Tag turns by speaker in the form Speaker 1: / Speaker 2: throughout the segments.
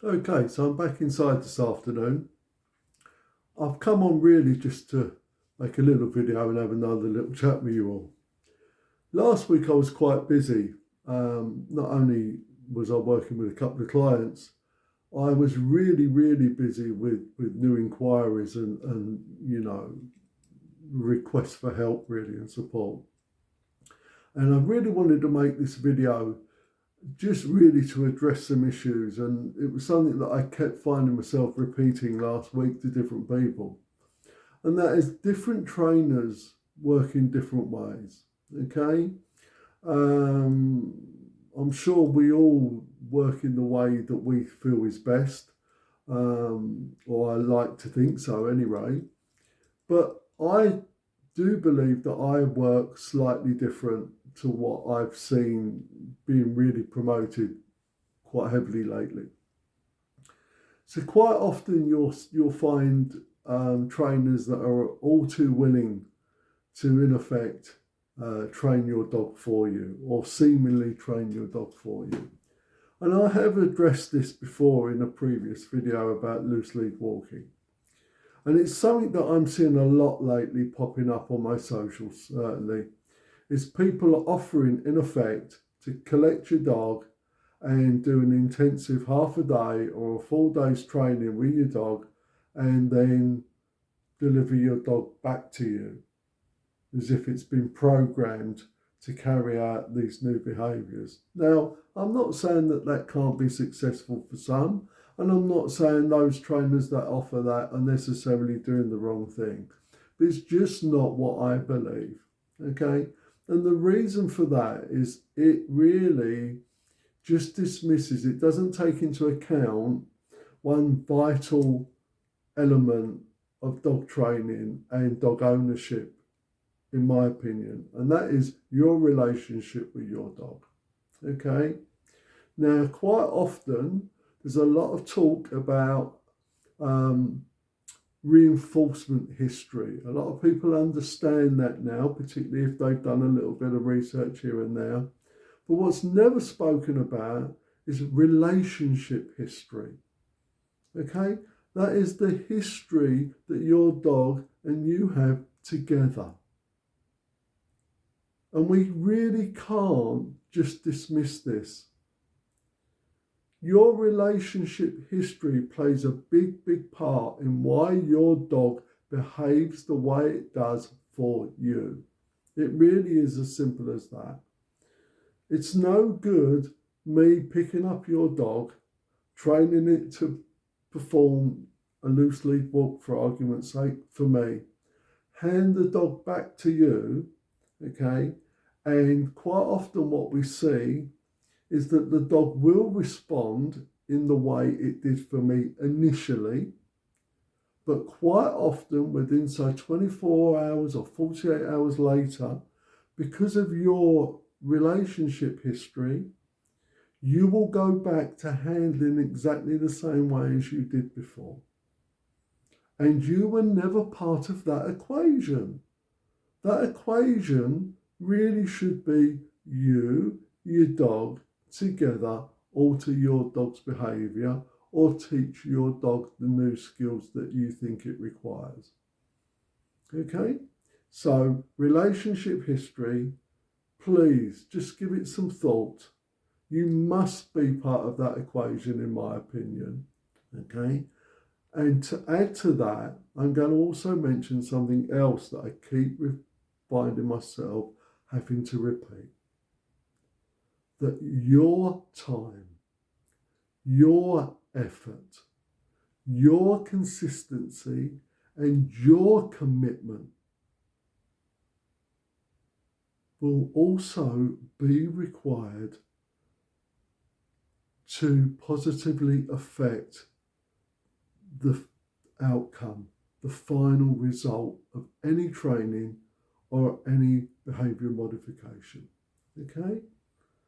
Speaker 1: Okay, so I'm back inside this afternoon. I've come on really just to make a little video and have another little chat with you all. Last week I was quite busy. Not only was I working with a couple of clients, I was really busy with new inquiries and requests for help really and support. And I really wanted to make this video just really to address some issues, and it was something that I kept finding myself repeating last week to different people, and that is different trainers work in different ways. Okay, um, I'm sure we all work in the way that we feel is best, or I like to think so anyway. But I do believe that I work slightly different to what I've seen being really promoted quite heavily lately. So quite often you'll find trainers that are all too willing to, in effect, train your dog for you or seemingly train your dog for you. And I have addressed this before in a previous video about loose lead walking. And it's something that I'm seeing a lot lately popping up on my socials, certainly, is people are offering, in effect, to collect your dog and do an intensive half a day or a full day's training with your dog and then deliver your dog back to you as if it's been programmed to carry out these new behaviours. Now, I'm not saying that that can't be successful for some, and I'm not saying those trainers that offer that are necessarily doing the wrong thing, but it's just not what I believe. Okay? And the reason for that is it really just dismisses, it doesn't take into account one vital element of dog training and dog ownership, in my opinion, and that is your relationship with your dog. Okay? Now, quite often, there's a lot of talk about reinforcement history. A lot of people understand that now, particularly if they've done a little bit of research here and there. But what's never spoken about is relationship history. Okay? That is the history that your dog and you have together. And we really can't just dismiss this. Your relationship history plays a big part in why your dog behaves the way it does for you. It really is as simple as that. It's no good me picking up your dog, training it to perform a loose lead walk, for argument's sake, for me, hand the dog back to you, okay? And quite often what we see is that the dog will respond in the way it did for me initially, but quite often within, say, 24 hours or 48 hours later, because of your relationship history, you will go back to handling exactly the same way as you did before. And you were never part of that equation. That equation really should be you, your dog, together, alter your dog's behaviour or teach your dog the new skills that you think it requires. Okay? So, relationship history, please just give it some thought. You must be part of that equation, in my opinion. Okay? And to add to that, I'm going to also mention something else that I keep finding myself having to repeat. That your time, your effort, your consistency, and your commitment will also be required to positively affect the outcome, the final result of any training or any behaviour modification. Okay?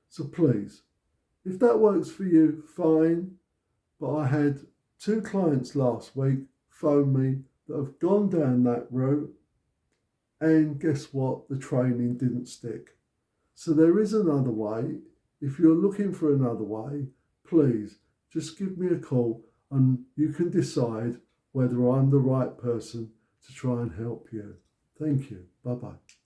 Speaker 1: So please, if that works for you, fine. But I had two clients last week phone me that have gone down that route, and guess what? The training didn't stick. So there is another way. If you're looking for another way, please just give me a call and you can decide whether I'm the right person to try and help you. Thank you. Bye-bye.